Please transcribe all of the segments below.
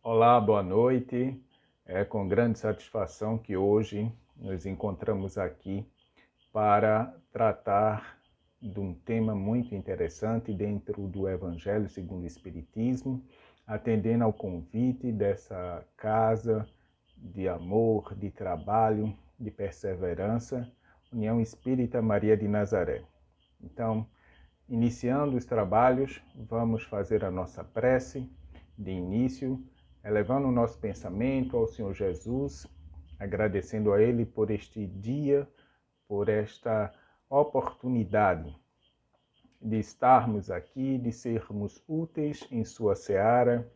Olá, boa noite. É com grande satisfação que hoje nos encontramos aqui para tratar de um tema muito interessante dentro do Evangelho segundo o Espiritismo, atendendo ao convite dessa casa de amor, de trabalho, de perseverança, União Espírita Maria de Nazaré. Então, iniciando os trabalhos, vamos fazer a nossa prece de início, elevando o nosso pensamento ao Senhor Jesus, agradecendo a Ele por este dia, por esta oportunidade de estarmos aqui, de sermos úteis em sua seara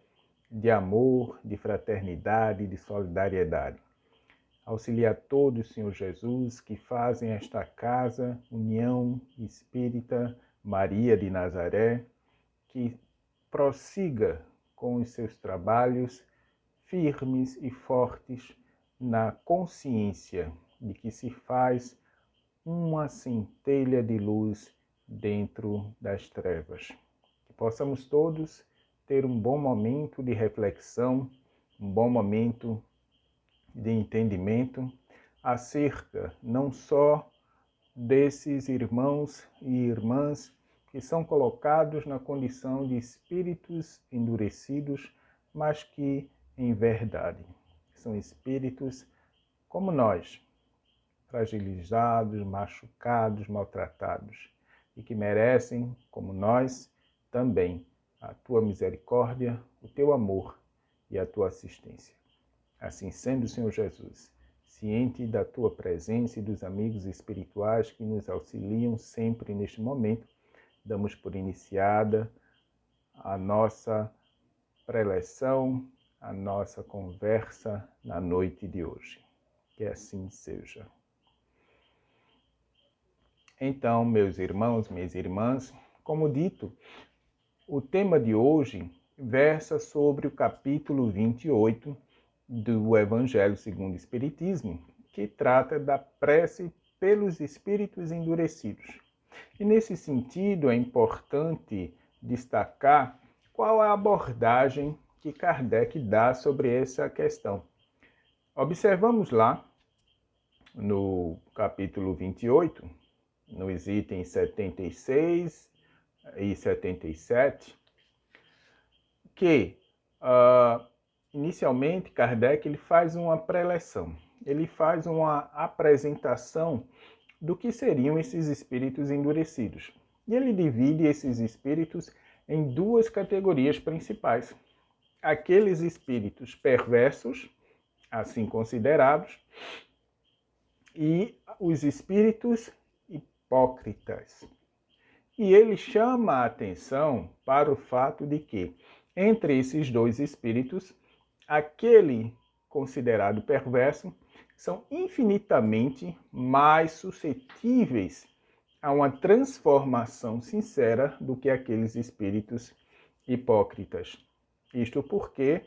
de amor, de fraternidade, de solidariedade. Auxilia a todos, Senhor Jesus, que fazem esta casa, União Espírita Maria de Nazaré, que prossiga com os seus trabalhos firmes e fortes na consciência de que se faz uma centelha de luz dentro das trevas. Que possamos todos ter um bom momento de reflexão, um bom momento de entendimento acerca não só desses irmãos e irmãs que são colocados na condição de espíritos endurecidos, mas que, em verdade, são espíritos como nós, fragilizados, machucados, maltratados, e que merecem, como nós, também a tua misericórdia, o teu amor e a tua assistência. Assim sendo, Senhor Jesus, ciente da tua presença e dos amigos espirituais que nos auxiliam sempre neste momento, damos por iniciada a nossa preleção, a nossa conversa na noite de hoje. Que assim seja. Então, meus irmãos, minhas irmãs, como dito, o tema de hoje versa sobre o capítulo 28 do Evangelho segundo o Espiritismo, que trata da prece pelos espíritos endurecidos. E nesse sentido é importante destacar qual é a abordagem que Kardec dá sobre essa questão. Observamos lá no capítulo 28, nos itens 76 e 77, que inicialmente Kardec ele faz uma preleção, ele faz uma apresentação do que seriam esses espíritos endurecidos. E ele divide esses espíritos em duas categorias principais. Aqueles espíritos perversos, assim considerados, e os espíritos hipócritas. E ele chama a atenção para o fato de que, entre esses dois espíritos, aquele considerado perverso são infinitamente mais suscetíveis a uma transformação sincera do que aqueles espíritos hipócritas. Isto porque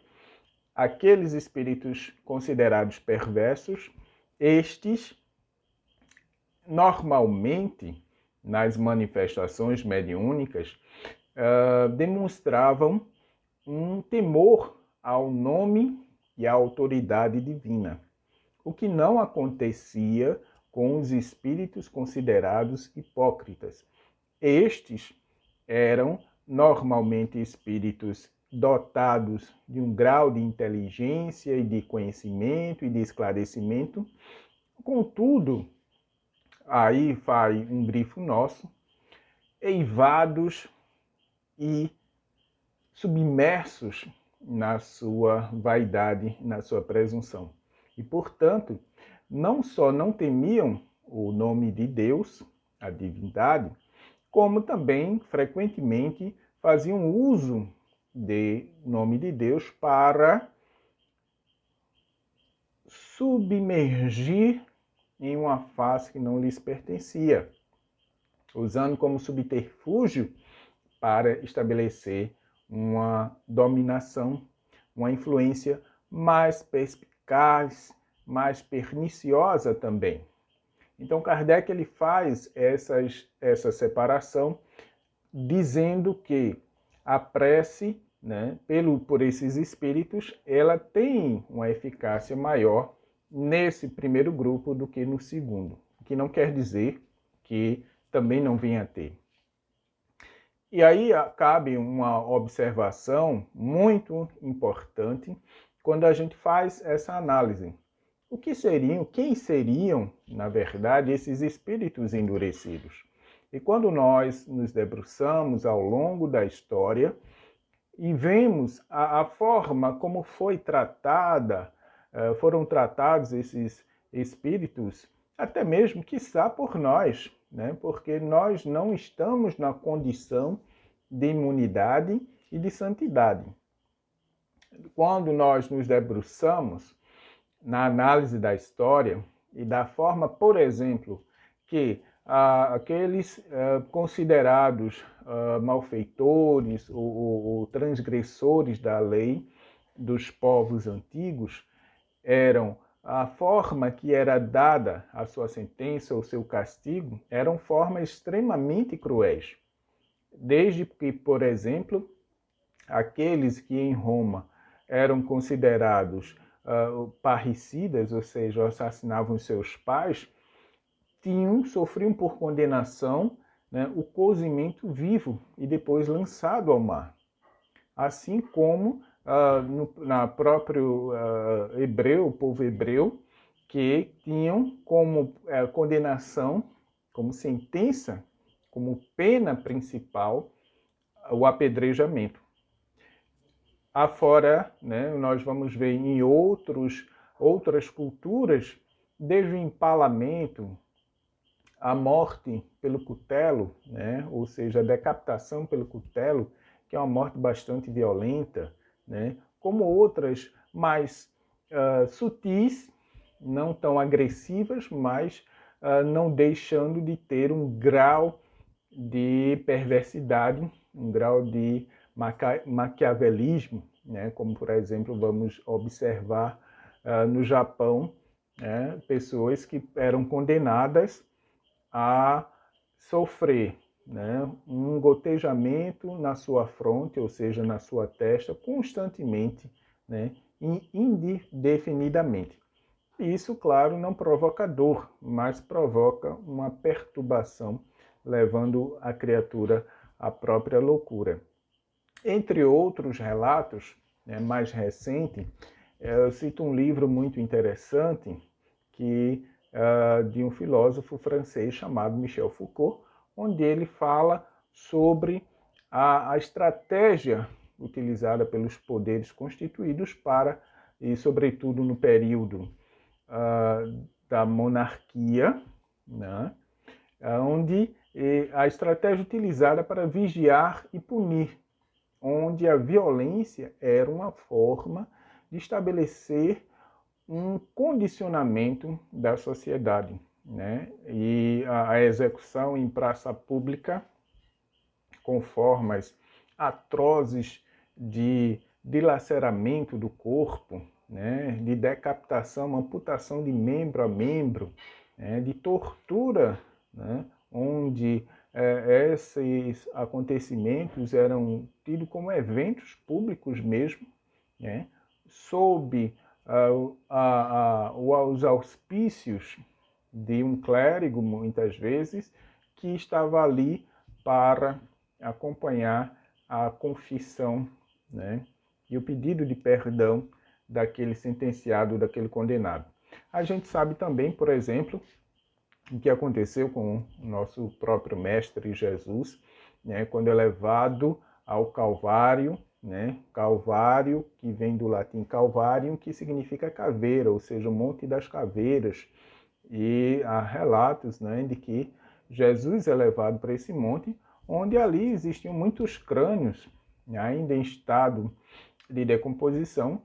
aqueles espíritos considerados perversos, estes normalmente, nas manifestações mediúnicas, demonstravam um temor ao nome e à autoridade divina, o que não acontecia com os espíritos considerados hipócritas. Estes eram normalmente espíritos dotados de um grau de inteligência e de conhecimento e de esclarecimento, contudo, aí vai um grifo nosso, eivados e submersos na sua vaidade, na sua presunção. E, portanto, não só não temiam o nome de Deus, a divindade, como também, frequentemente, faziam uso do nome de Deus para submergir em uma face que não lhes pertencia, usando como subterfúgio para estabelecer uma dominação, uma influência mais perspicaz, mais perniciosa também. Então Kardec ele faz essa separação, dizendo que a prece né, por esses espíritos, ela tem uma eficácia maior nesse primeiro grupo do que no segundo, o que não quer dizer que também não venha a ter. E aí cabe uma observação muito importante quando a gente faz essa análise. Quem seriam, na verdade, esses espíritos endurecidos? E quando nós nos debruçamos ao longo da história e vemos a forma como foram tratados esses espíritos, até mesmo, quiçá, por nós, né? Porque nós não estamos na condição de imunidade e de santidade. Quando nós nos debruçamos na análise da história e da forma, por exemplo, que aqueles considerados malfeitores ou transgressores da lei dos povos antigos eram a forma que era dada a sua sentença ou seu castigo eram formas extremamente cruéis. Desde que, por exemplo, aqueles que em Roma eram considerados parricidas, ou seja, assassinavam seus pais, sofriam por condenação, né, o cozimento vivo e depois lançado ao mar. Assim como na próprio o povo hebreu, que tinham como condenação, como sentença, como pena principal, o apedrejamento. Afora, né, nós vamos ver em outras culturas, desde o empalamento, a morte pelo cutelo, né, ou seja, a decapitação pelo cutelo, que é uma morte bastante violenta, né, como outras mais sutis, não tão agressivas, mas não deixando de ter um grau de perversidade, um grau de maquiavelismo, né? Como, por exemplo, vamos observar no Japão, né? Pessoas que eram condenadas a sofrer, né, um gotejamento na sua fronte, ou seja, na sua testa, constantemente, né, e indefinidamente. Isso, claro, não provoca dor, mas provoca uma perturbação, levando a criatura à própria loucura. Entre outros relatos, né, mais recente, eu cito um livro muito interessante de um filósofo francês chamado Michel Foucault, onde ele fala sobre a estratégia utilizada pelos poderes constituídos e sobretudo no período da monarquia, né, onde a estratégia utilizada para vigiar e punir, onde a violência era uma forma de estabelecer um condicionamento da sociedade, né? E a execução em praça pública com formas atrozes de dilaceramento do corpo, né? De decapitação, amputação de membro a membro, né? De tortura, né? Onde esses acontecimentos eram tidos como eventos públicos mesmo, né? Sob os auspícios de um clérigo, muitas vezes, que estava ali para acompanhar a confissão, né, e o pedido de perdão daquele sentenciado, daquele condenado. A gente sabe também, por exemplo, o que aconteceu com o nosso próprio Mestre Jesus, né, quando é levado ao Calvário, né? Calvário, que vem do latim calvarium, que significa caveira, ou seja, o Monte das Caveiras. E há relatos, né, de que Jesus é levado para esse monte, onde ali existiam muitos crânios, ainda em estado de decomposição,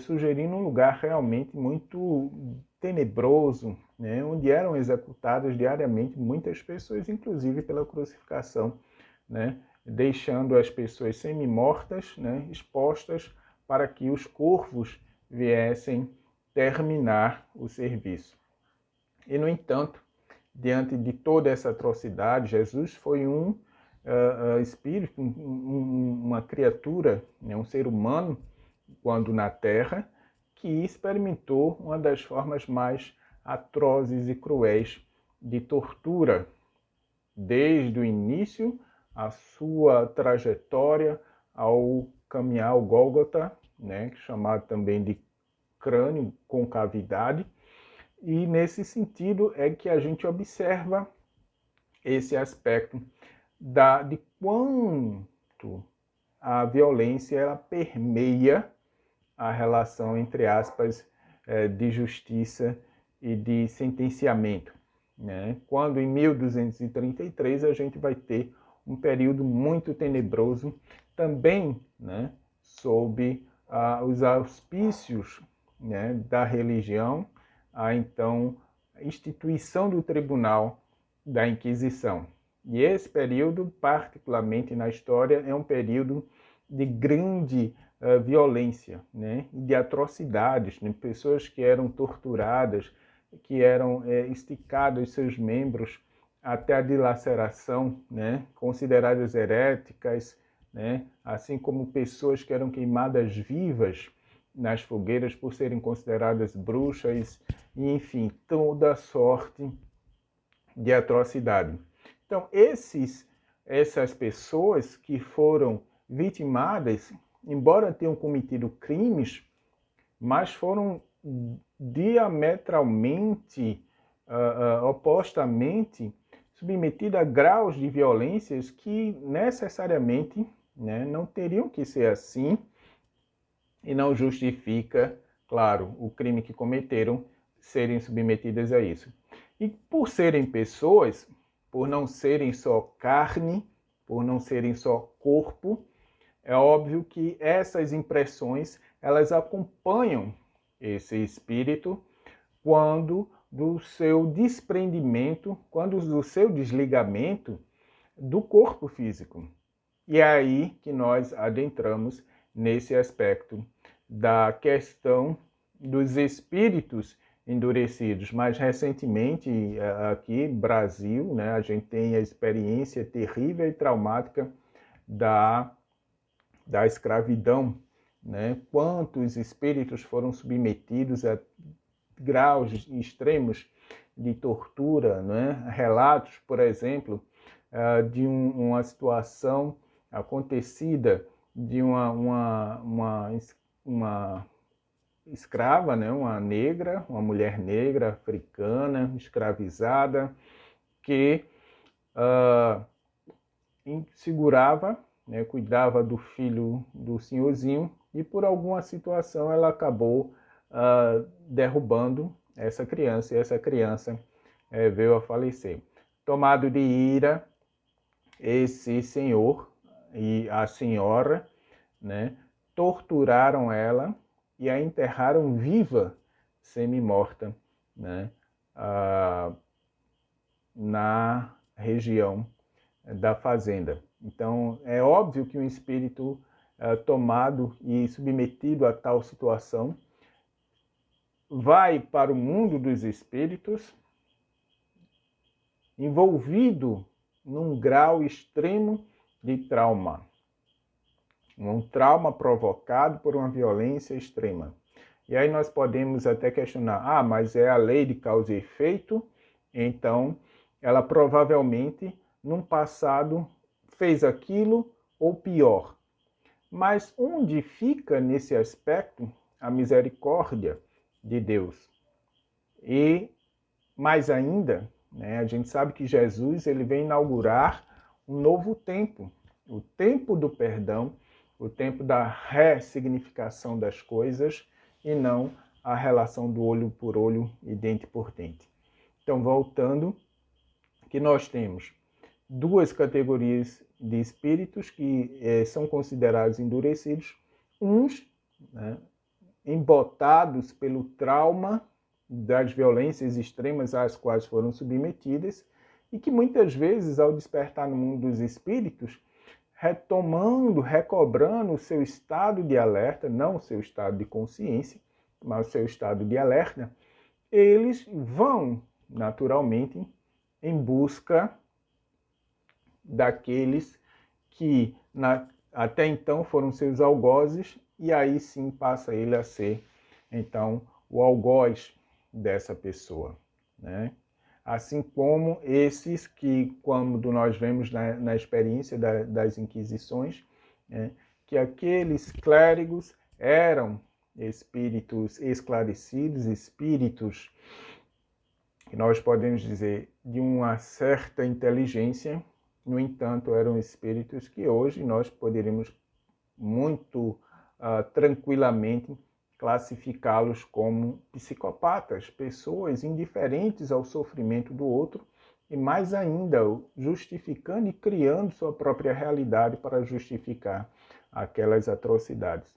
sugerindo um lugar realmente muito tenebroso, né, onde eram executadas diariamente muitas pessoas, inclusive pela crucificação, né, deixando as pessoas semi-mortas, né, expostas para que os corvos viessem terminar o serviço. E, no entanto, diante de toda essa atrocidade, Jesus foi um espírito, uma criatura, né, um ser humano, quando na Terra, que experimentou uma das formas mais atrozes e cruéis de tortura, desde o início, a sua trajetória ao caminhar ao Gólgota, né, chamado também de crânio com cavidade, e nesse sentido é que a gente observa esse aspecto de quanto a violência ela permeia a relação, entre aspas, de justiça e de sentenciamento, né? Quando em 1233 a gente vai ter um período muito tenebroso, também, né, sob os auspícios, né, da religião, a então instituição do Tribunal da Inquisição. E esse período, particularmente na história, é um período de grande violência, né, e de atrocidades, né, pessoas que eram torturadas, que eram esticados seus membros até a dilaceração, né, consideradas heréticas, né, assim como pessoas que eram queimadas vivas nas fogueiras por serem consideradas bruxas, e, enfim, toda sorte de atrocidade. Então, essas pessoas que foram vitimadas, embora tenham cometido crimes, mas foram diametralmente, opostamente, submetidas a graus de violências que necessariamente, né, não teriam que ser assim, e não justifica, claro, o crime que cometeram serem submetidas a isso. E por serem pessoas, por não serem só carne, por não serem só corpo, é óbvio que essas impressões, elas acompanham esse espírito quando do seu desprendimento, quando do seu desligamento do corpo físico. E é aí que nós adentramos nesse aspecto da questão dos espíritos endurecidos. Mais recentemente, aqui no Brasil, né, a gente tem a experiência terrível e traumática da escravidão, né? Quantos espíritos foram submetidos a graus extremos de tortura, né? Relatos, por exemplo, de uma situação acontecida de uma escrava, né? Uma negra, uma mulher negra africana, escravizada, que segurava, né, cuidava do filho do senhorzinho, e por alguma situação ela acabou derrubando essa criança, e essa criança veio a falecer. Tomado de ira, esse senhor e a senhora, né, torturaram ela e a enterraram viva, semi-morta, né, na região da fazenda. Então, é óbvio que um espírito tomado e submetido a tal situação vai para o mundo dos espíritos envolvido num grau extremo de trauma. Um trauma provocado por uma violência extrema. E aí nós podemos até questionar, mas é a lei de causa e efeito, então ela provavelmente, num passado, fez aquilo ou pior. Mas onde fica nesse aspecto a misericórdia de Deus? E mais ainda, né, a gente sabe que Jesus ele vem inaugurar um novo tempo, o tempo do perdão, o tempo da ressignificação das coisas e não a relação do olho por olho e dente por dente. Então, voltando, que nós temos duas categorias de espíritos que são considerados endurecidos, uns, né, embotados pelo trauma das violências extremas às quais foram submetidas, e que muitas vezes, ao despertar no mundo dos espíritos, retomando, recobrando o seu estado de alerta, não o seu estado de consciência, mas o seu estado de alerta, eles vão, naturalmente, em busca daqueles que até então foram seus algozes, e aí sim passa ele a ser, então, o algoz dessa pessoa, né? Assim como esses que, quando nós vemos na experiência das Inquisições, né, que aqueles clérigos eram espíritos esclarecidos, espíritos que nós podemos dizer de uma certa inteligência, no entanto, eram espíritos que hoje nós poderíamos muito tranquilamente classificá-los como psicopatas, pessoas indiferentes ao sofrimento do outro e, mais ainda, justificando e criando sua própria realidade para justificar aquelas atrocidades.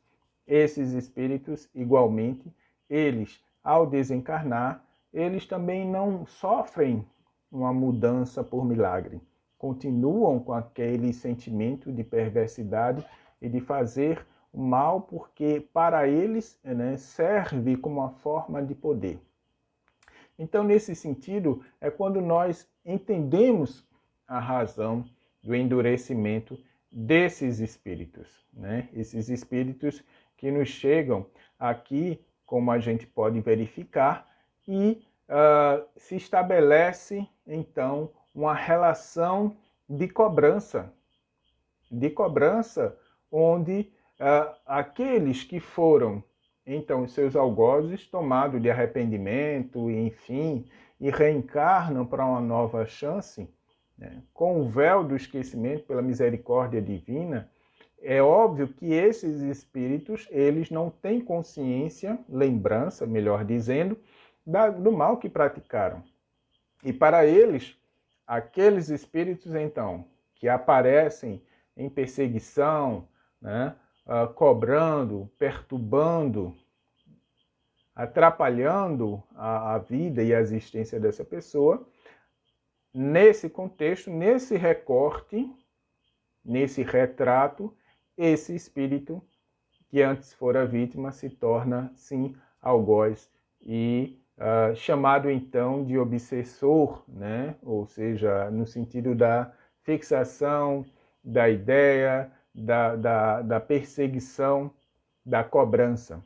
Esses espíritos, igualmente, eles, ao desencarnar, eles também não sofrem uma mudança por milagre. Continuam com aquele sentimento de perversidade e de fazer o mal, porque para eles, né, serve como uma forma de poder. Então, nesse sentido, é quando nós entendemos a razão do endurecimento desses espíritos, né? Esses espíritos que nos chegam aqui, como a gente pode verificar, e se estabelece, então, uma relação de cobrança onde aqueles que foram, então, os seus algozes, tomados de arrependimento, enfim, e reencarnam para uma nova chance, né, com o véu do esquecimento pela misericórdia divina, é óbvio que esses espíritos, eles não têm consciência, lembrança, melhor dizendo, do mal que praticaram. E para eles, aqueles espíritos, então, que aparecem em perseguição, né, cobrando, perturbando, atrapalhando a vida e a existência dessa pessoa, nesse contexto, nesse recorte, nesse retrato, esse espírito que antes fora vítima se torna, sim, algoz e chamado então de obsessor, né? Ou seja, no sentido da fixação, da ideia, da perseguição, da cobrança.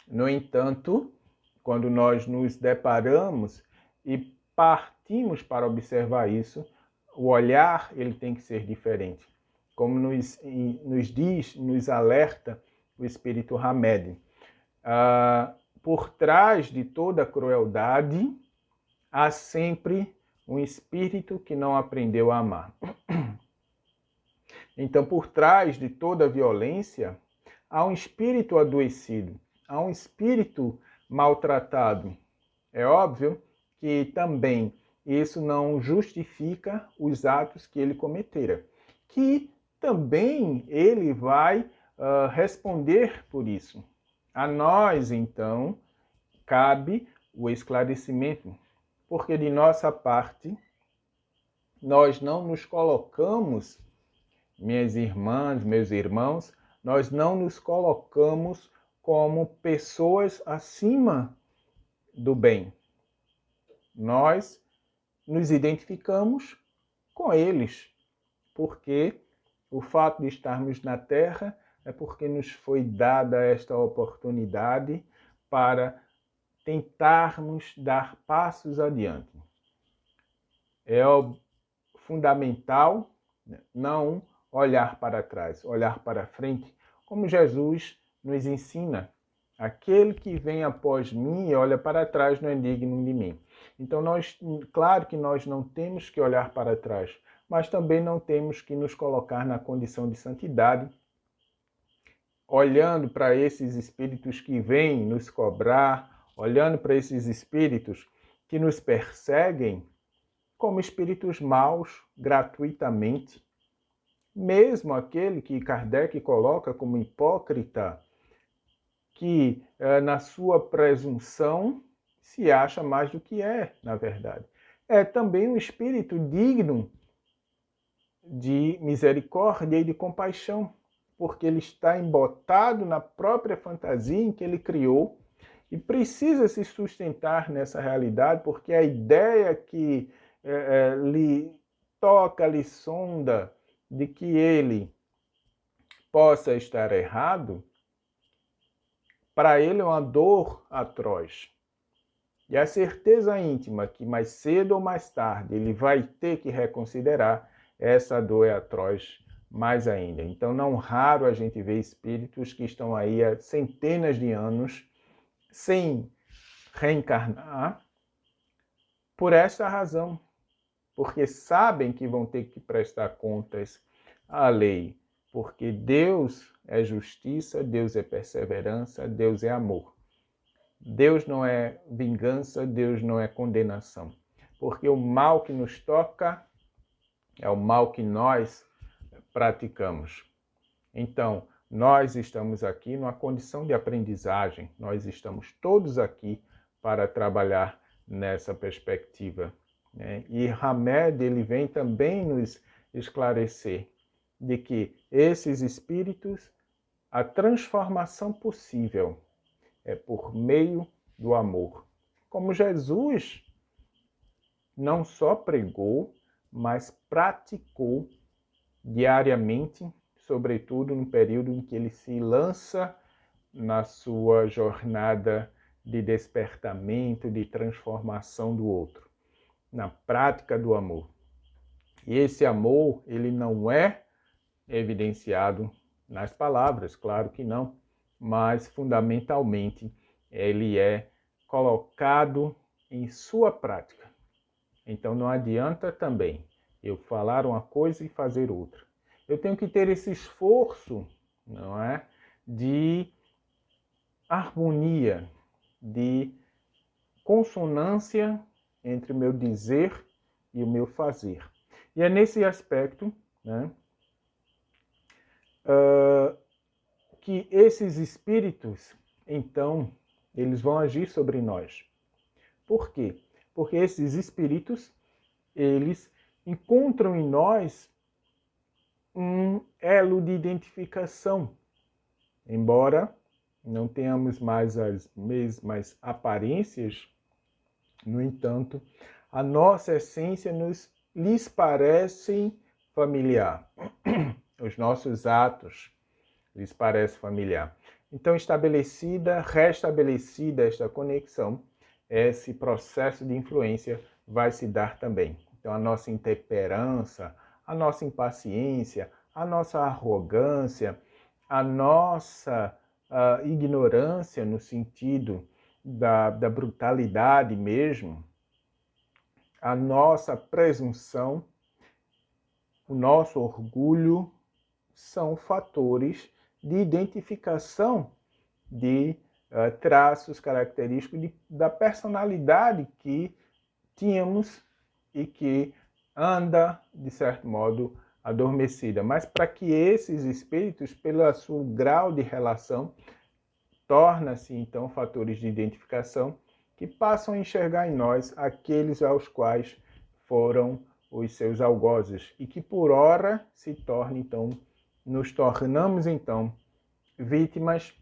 No entanto, quando nós nos deparamos e partimos para observar isso, o olhar ele tem que ser diferente. Como nos diz, nos alerta o Espírito Hamed. Por trás de toda crueldade, há sempre um espírito que não aprendeu a amar. Então, por trás de toda violência, há um espírito adoecido, há um espírito maltratado. É óbvio que também isso não justifica os atos que ele cometera, que também ele vai responder por isso. A nós, então, cabe o esclarecimento, porque de nossa parte, nós não nos colocamos, minhas irmãs, meus irmãos, nós não nos colocamos como pessoas acima do bem. Nós nos identificamos com eles, porque o fato de estarmos na Terra é porque nos foi dada esta oportunidade para tentarmos dar passos adiante. É fundamental não olhar para trás, olhar para frente, como Jesus nos ensina. Aquele que vem após mim e olha para trás não é digno de mim. Então, claro que nós não temos que olhar para trás, mas também não temos que nos colocar na condição de santidade, olhando para esses espíritos que vêm nos cobrar, olhando para esses espíritos que nos perseguem como espíritos maus gratuitamente. Mesmo aquele que Kardec coloca como hipócrita, que na sua presunção se acha mais do que é, na verdade. É também um espírito digno de misericórdia e de compaixão, porque ele está embotado na própria fantasia em que ele criou e precisa se sustentar nessa realidade, porque a ideia que lhe toca, lhe sonda de que ele possa estar errado, para ele é uma dor atroz. E a certeza íntima que mais cedo ou mais tarde ele vai ter que reconsiderar, essa dor é atroz mais ainda. Então, não raro a gente vê espíritos que estão aí há centenas de anos sem reencarnar por essa razão, porque sabem que vão ter que prestar contas à lei, porque Deus é justiça, Deus é perseverança, Deus é amor. Deus não é vingança, Deus não é condenação, porque o mal que nos toca é o mal que nós praticamos. Então, nós estamos aqui numa condição de aprendizagem, nós estamos todos aqui para trabalhar nessa perspectiva, né? E Hamed, ele vem também nos esclarecer de que esses espíritos, a transformação possível é por meio do amor. Como Jesus não só pregou, mas praticou diariamente, sobretudo no período em que ele se lança na sua jornada de despertamento, de transformação do outro, na prática do amor. E esse amor, ele não é evidenciado nas palavras, claro que não, mas fundamentalmente ele é colocado em sua prática. Então não adianta também eu falar uma coisa e fazer outra. Eu tenho que ter esse esforço, não é, de harmonia, de consonância entre o meu dizer e o meu fazer. E é nesse aspecto, né, que esses espíritos, então, eles vão agir sobre nós. Por quê? Porque esses espíritos, eles encontram em nós um elo de identificação. Embora não tenhamos mais as mesmas aparências, no entanto, a nossa essência lhes parece familiar. Os nossos atos lhes parece familiar. Então, restabelecida esta conexão, esse processo de influência vai se dar também. Então, a nossa intemperança, a nossa impaciência, a nossa arrogância, a nossa ignorância no sentido da brutalidade mesmo, a nossa presunção, o nosso orgulho, são fatores de identificação de traços característicos da personalidade que tínhamos e que anda, de certo modo, adormecida. Mas para que esses espíritos, pelo seu grau de relação, torna-se então fatores de identificação que passam a enxergar em nós aqueles aos quais foram os seus algozes e que por ora se torna então, nos tornamos então vítimas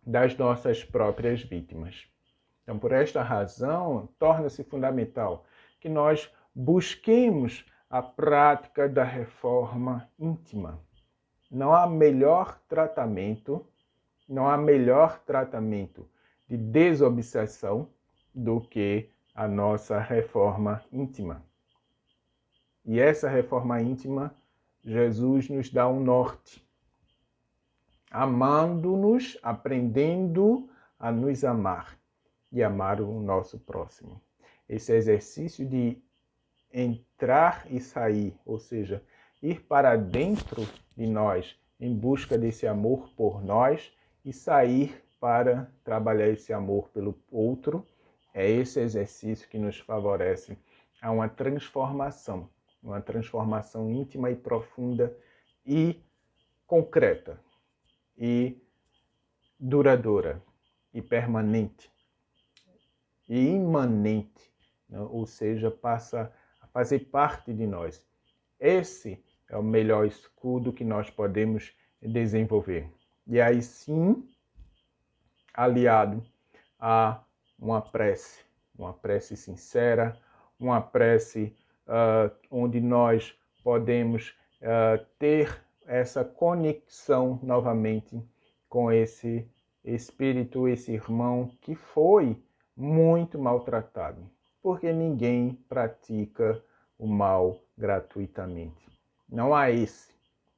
das nossas próprias vítimas. Então, por esta razão, torna-se fundamental que nós busquemos a prática da reforma íntima. Não há melhor tratamento de desobsessão do que a nossa reforma íntima. E essa reforma íntima, Jesus nos dá um norte, amando-nos, aprendendo a nos amar e amar o nosso próximo. Esse exercício de entrar e sair, ou seja, ir para dentro de nós em busca desse amor por nós e sair para trabalhar esse amor pelo outro, é esse exercício que nos favorece a uma transformação íntima e profunda e concreta e duradoura e permanente e imanente, né? Ou seja, passa a fazer parte de nós. Esse é o melhor escudo que nós podemos desenvolver. E aí sim, aliado a uma prece sincera, uma prece onde nós podemos ter essa conexão novamente com esse espírito, esse irmão que foi muito maltratado, porque ninguém pratica o mal gratuitamente. Não há esse,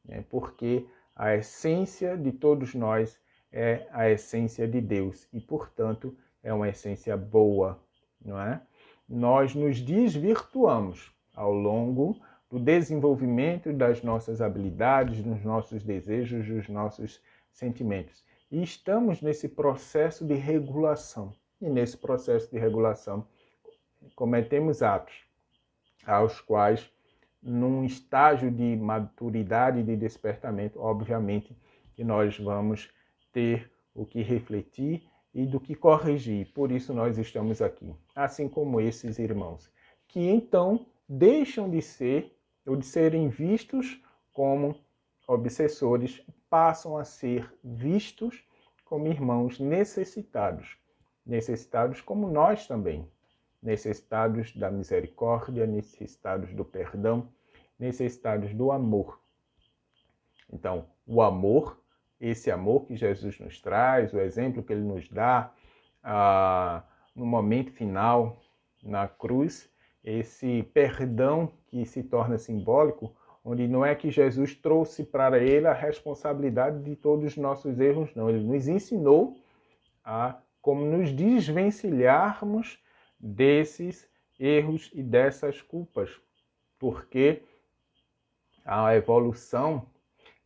né? Porque a essência de todos nós é a essência de Deus e, portanto, é uma essência boa, não é? Nós nos desvirtuamos ao longo do desenvolvimento das nossas habilidades, dos nossos desejos, dos nossos sentimentos. E estamos nesse processo de regulação. E nesse processo de regulação cometemos atos aos quais, num estágio de maturidade e de despertamento, obviamente que nós vamos ter o que refletir e do que corrigir. Por isso nós estamos aqui, assim como esses irmãos, que então deixam de ser ou de serem vistos como obsessores, passam a ser vistos como irmãos necessitados, necessitados como nós também, necessitados da misericórdia, necessitados do perdão, necessitados do amor. Então, o amor, esse amor que Jesus nos traz, o exemplo que ele nos dá no momento final, na cruz, esse perdão que se torna simbólico, onde não é que Jesus trouxe para ele a responsabilidade de todos os nossos erros, não. Ele nos ensinou a como nos desvencilharmos desses erros e dessas culpas, porque a evolução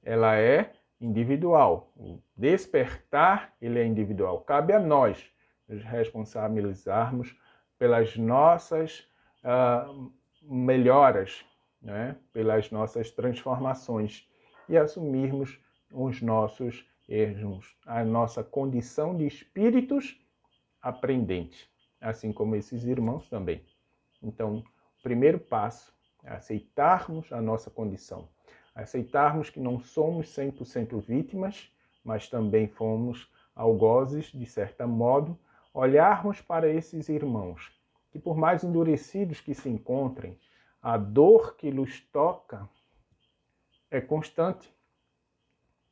ela é individual, o despertar ele é individual. Cabe a nós nos responsabilizarmos pelas nossas melhoras, né? Pelas nossas transformações e assumirmos os nossos erros, a nossa condição de espíritos aprendentes, assim como esses irmãos também. Então, o primeiro passo é aceitarmos a nossa condição, aceitarmos que não somos 100% vítimas, mas também fomos algozes, de certo modo, olharmos para esses irmãos, que por mais endurecidos que se encontrem, a dor que los toca é constante,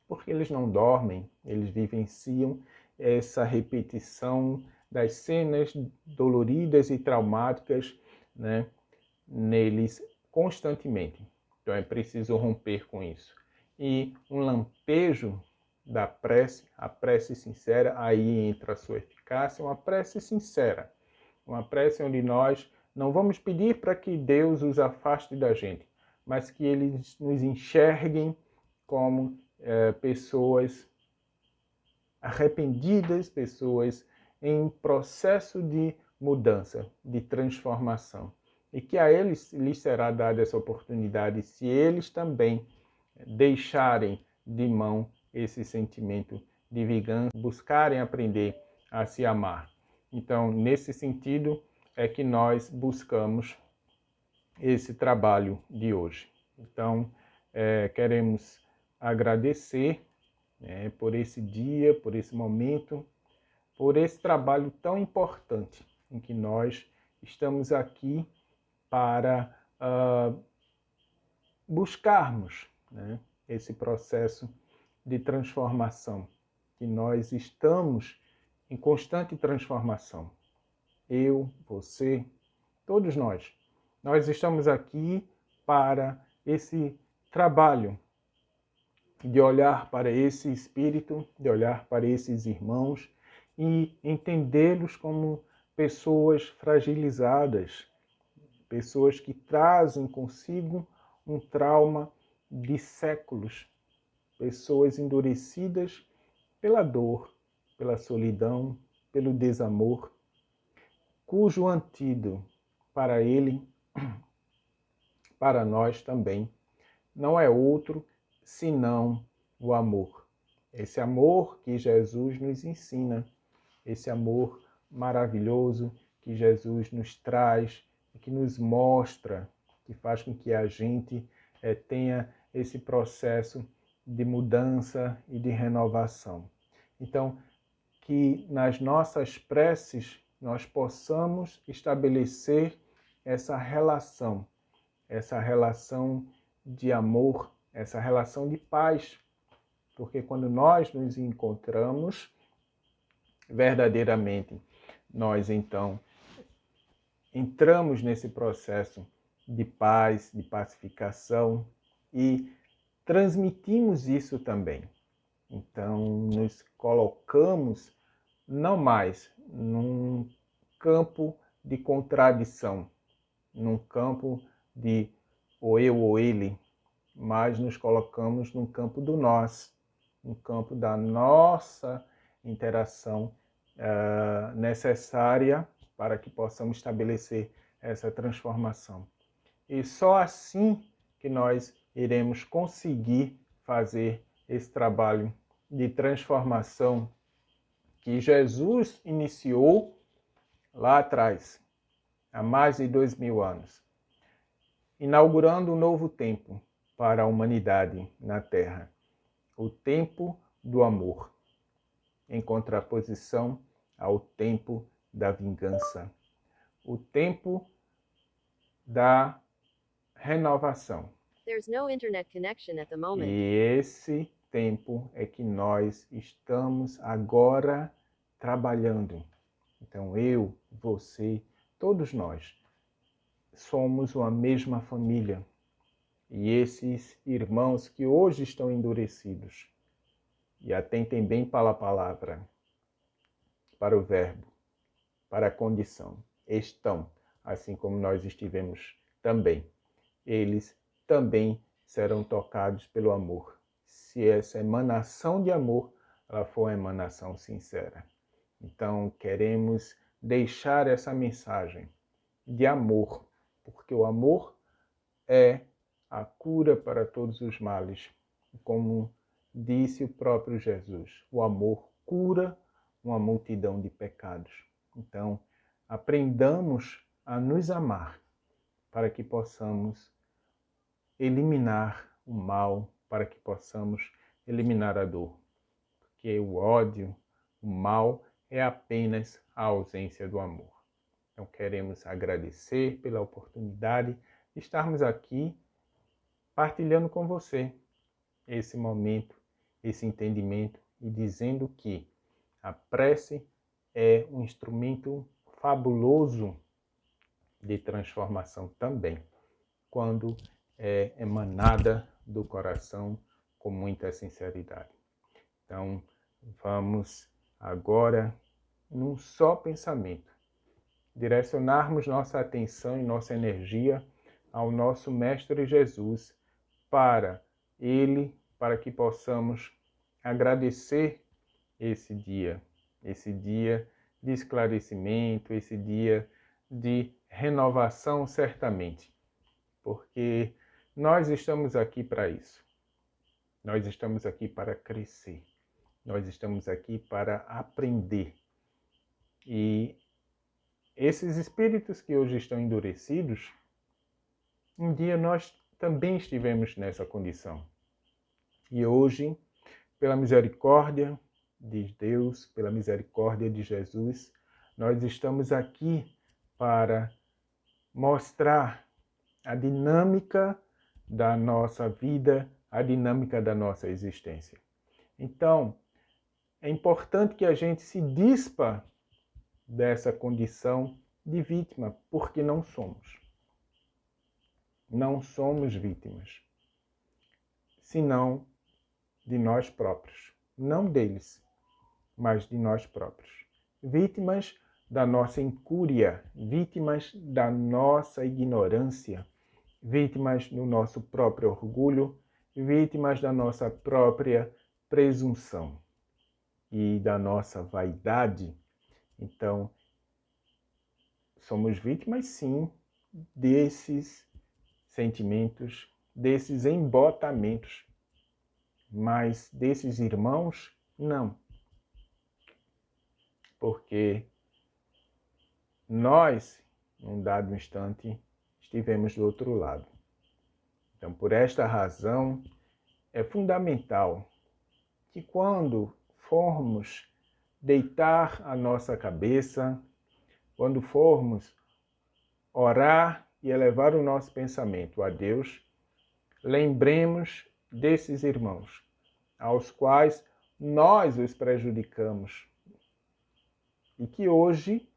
porque eles não dormem, eles vivenciam essa repetição das cenas doloridas e traumáticas, né, neles constantemente. Então é preciso romper com isso. E um lampejo da prece, a prece sincera, aí entra a sua eficácia, uma prece sincera, uma prece onde nós não vamos pedir para que Deus os afaste da gente, mas que eles nos enxerguem como pessoas arrependidas, pessoas em processo de mudança, de transformação. E que a eles lhes será dada essa oportunidade se eles também deixarem de mão esse sentimento de vingança, buscarem aprender a se amar. Então, nesse sentido, é que nós buscamos esse trabalho de hoje. Então, queremos agradecer por esse dia, por esse momento, por esse trabalho tão importante em que nós estamos aqui para buscarmos, né, esse processo de transformação, que nós estamos em constante transformação. Eu, você, todos nós. Nós estamos aqui para esse trabalho de olhar para esse espírito, de olhar para esses irmãos e entendê-los como pessoas fragilizadas, pessoas que trazem consigo um trauma de séculos, pessoas endurecidas pela dor, pela solidão, pelo desamor, cujo antídoto para ele, para nós também, não é outro senão o amor. Esse amor que Jesus nos ensina, esse amor maravilhoso que Jesus nos traz, que nos mostra, que faz com que a gente tenha esse processo de mudança e de renovação. Então, que nas nossas preces nós possamos estabelecer essa relação essa relação de amor, essa relação de paz. Porque quando nós nos encontramos verdadeiramente, nós então entramos nesse processo de paz, de pacificação e transmitimos isso também. Então, nos colocamos não mais num campo de contradição, num campo de ou eu ou ele, mas nos colocamos num campo do nós, no campo da nossa interação necessária para que possamos estabelecer essa transformação. E só assim que nós iremos conseguir fazer esse trabalho de transformação que Jesus iniciou lá atrás, há mais de 2000 anos, inaugurando um novo tempo para a humanidade na Terra, o tempo do amor, em contraposição ao tempo da vingança, o tempo da renovação. There's no internet connection at the moment. E esse tempo é que nós estamos agora trabalhando. Então eu, você, todos nós somos uma mesma família. E esses irmãos que hoje estão endurecidos, e atentem bem para a palavra, para o verbo, para a condição, estão, assim como nós estivemos também. Eles também serão tocados pelo amor. Se essa emanação de amor, ela for uma emanação sincera. Então, queremos deixar essa mensagem de amor, porque o amor é a cura para todos os males. Como disse o próprio Jesus, o amor cura uma multidão de pecados. Então, aprendamos a nos amar para que possamos eliminar o mal, para que possamos eliminar a dor. Porque o ódio, o mal, é apenas a ausência do amor. Então, queremos agradecer pela oportunidade de estarmos aqui partilhando com você esse momento, esse entendimento e dizendo que a prece é um instrumento fabuloso de transformação também, quando é emanada do coração com muita sinceridade. Então, vamos agora, num só pensamento, direcionarmos nossa atenção e nossa energia ao nosso Mestre Jesus, para que possamos agradecer esse dia de esclarecimento, esse dia de renovação, certamente, porque nós estamos aqui para isso. Nós estamos aqui para crescer. Nós estamos aqui para aprender. E esses espíritos que hoje estão endurecidos, um dia nós também estivemos nessa condição. E hoje, pela misericórdia de Deus, pela misericórdia de Jesus, nós estamos aqui para mostrar a dinâmica da nossa vida, a dinâmica da nossa existência. Então, é importante que a gente se dispa dessa condição de vítima, porque não somos. Não somos vítimas, senão de nós próprios. Não deles, mas de nós próprios. Vítimas da nossa incúria, vítimas da nossa ignorância, vítimas do nosso próprio orgulho, vítimas da nossa própria presunção e da nossa vaidade. Então, somos vítimas, sim, desses sentimentos, desses embotamentos, mas desses irmãos, não. Porque nós, num dado instante, estivemos do outro lado. Então, por esta razão, é fundamental que quando formos deitar a nossa cabeça, quando formos orar e elevar o nosso pensamento a Deus, lembremos desses irmãos, aos quais nós os prejudicamos, e que hoje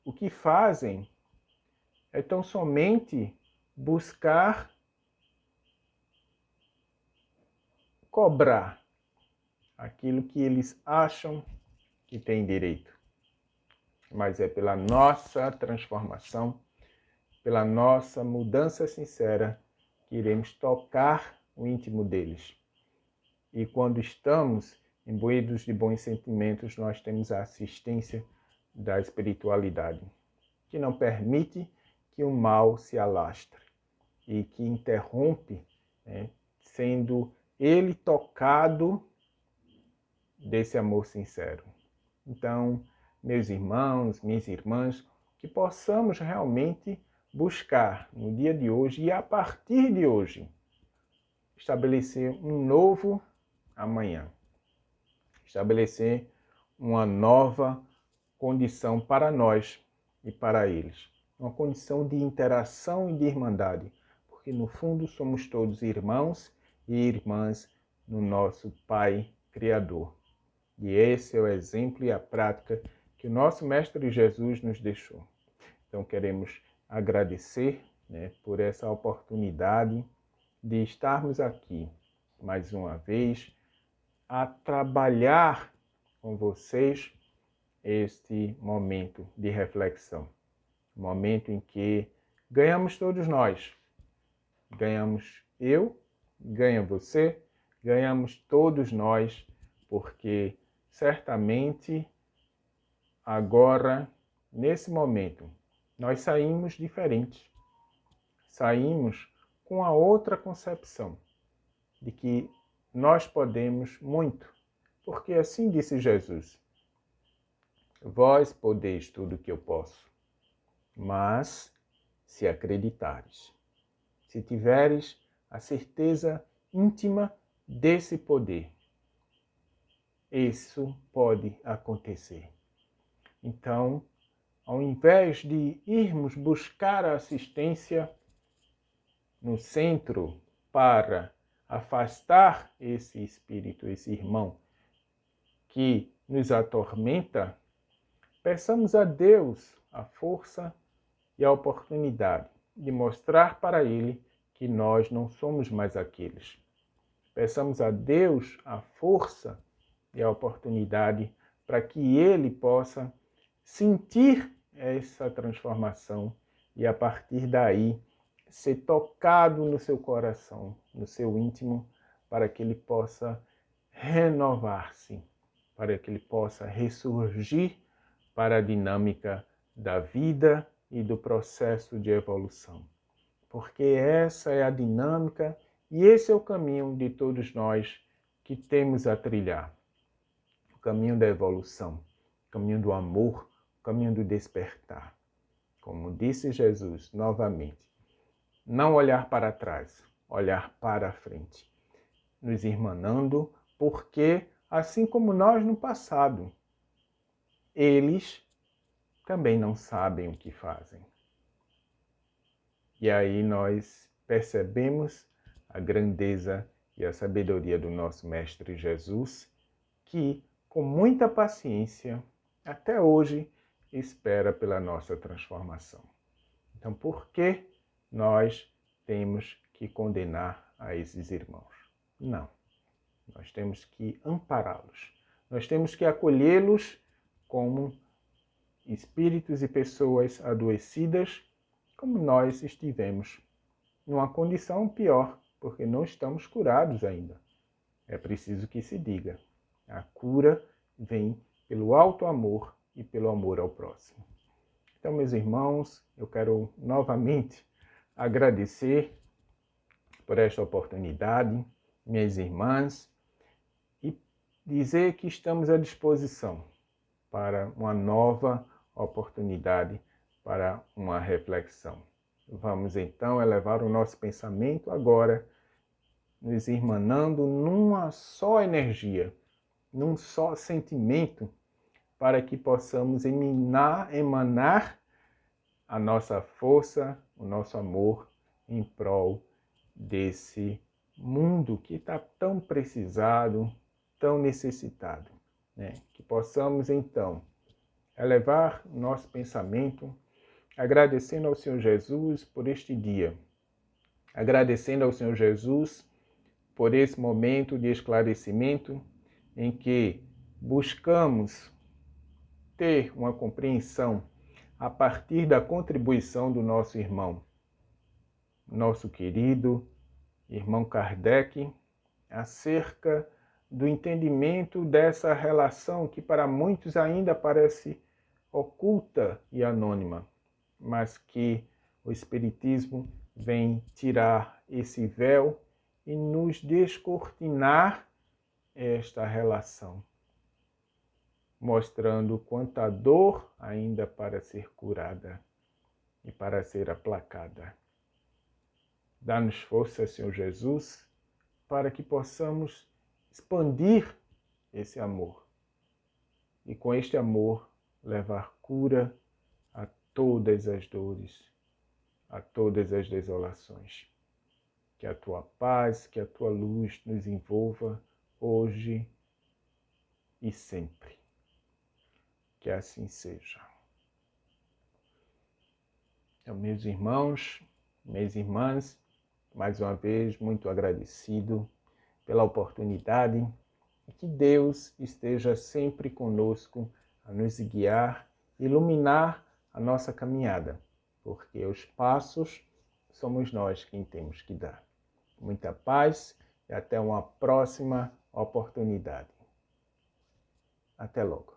o que fazem é tão somente buscar cobrar aquilo que eles acham que têm direito. Mas é pela nossa transformação, pela nossa mudança sincera, que iremos tocar o íntimo deles. E quando estamos imbuídos de bons sentimentos, nós temos a assistência da espiritualidade, que não permite que o mal se alastre e que interrompe, sendo ele tocado desse amor sincero. Então, meus irmãos, minhas irmãs, que possamos realmente buscar no dia de hoje e a partir de hoje estabelecer um novo amanhã, estabelecer uma nova condição para nós e para eles, uma condição de interação e de irmandade, porque no fundo somos todos irmãos e irmãs no nosso Pai Criador. E esse é o exemplo e a prática que o nosso Mestre Jesus nos deixou. Então queremos agradecer, por essa oportunidade de estarmos aqui mais uma vez a trabalhar com vocês este momento de reflexão. Momento em que ganhamos todos nós. Ganhamos eu, ganha você, ganhamos todos nós, porque certamente agora, nesse momento, nós saímos diferentes. Saímos com a outra concepção de que nós podemos muito, porque assim disse Jesus: vós podeis tudo o que eu posso, mas se acreditares, se tiveres a certeza íntima desse poder, isso pode acontecer. Então, ao invés de irmos buscar a assistência no centro para afastar esse espírito, esse irmão que nos atormenta, peçamos a Deus a força e a oportunidade de mostrar para ele que nós não somos mais aqueles. Peçamos a Deus a força e a oportunidade para que ele possa sentir essa transformação e a partir daí ser tocado no seu coração, no seu íntimo, para que ele possa renovar-se, para que ele possa ressurgir para a dinâmica da vida e do processo de evolução. Porque essa é a dinâmica e esse é o caminho de todos nós que temos a trilhar. O caminho da evolução, o caminho do amor, o caminho do despertar. Como disse Jesus novamente, não olhar para trás, olhar para a frente, nos irmanando, porque assim como nós no passado, eles também não sabem o que fazem. E aí nós percebemos a grandeza e a sabedoria do nosso Mestre Jesus, que com muita paciência, até hoje, espera pela nossa transformação. Então, por que nós temos que condenar a esses irmãos? Não. Nós temos que ampará-los. Nós temos que acolhê-los como espíritos e pessoas adoecidas, como nós estivemos, numa condição pior, porque não estamos curados ainda. É preciso que se diga. A cura vem pelo alto amor e pelo amor ao próximo. Então, meus irmãos, eu quero novamente agradecer por esta oportunidade, minhas irmãs, e dizer que estamos à disposição para uma nova oportunidade, para uma reflexão. Vamos então elevar o nosso pensamento agora, nos irmanando numa só energia, num só sentimento, para que possamos emanar a nossa força, o nosso amor em prol desse mundo que está tão precisado, tão necessitado, né? Que possamos, então, elevar nosso pensamento, agradecendo ao Senhor Jesus por este dia, agradecendo ao Senhor Jesus por esse momento de esclarecimento em que buscamos ter uma compreensão a partir da contribuição do nosso irmão, nosso querido irmão Kardec, acerca do entendimento dessa relação que para muitos ainda parece oculta e anônima, mas que o Espiritismo vem tirar esse véu e nos descortinar esta relação, mostrando quanta dor ainda para ser curada e para ser aplacada. Dá-nos força, Senhor Jesus, para que possamos expandir esse amor e com este amor levar cura a todas as dores, a todas as desolações. Que a tua paz, que a tua luz nos envolva hoje e sempre. Que assim seja. Então, meus irmãos, minhas irmãs, mais uma vez, muito agradecido pela oportunidade e que Deus esteja sempre conosco a nos guiar, iluminar a nossa caminhada, porque os passos somos nós quem temos que dar. Muita paz e até uma próxima oportunidade. Até logo.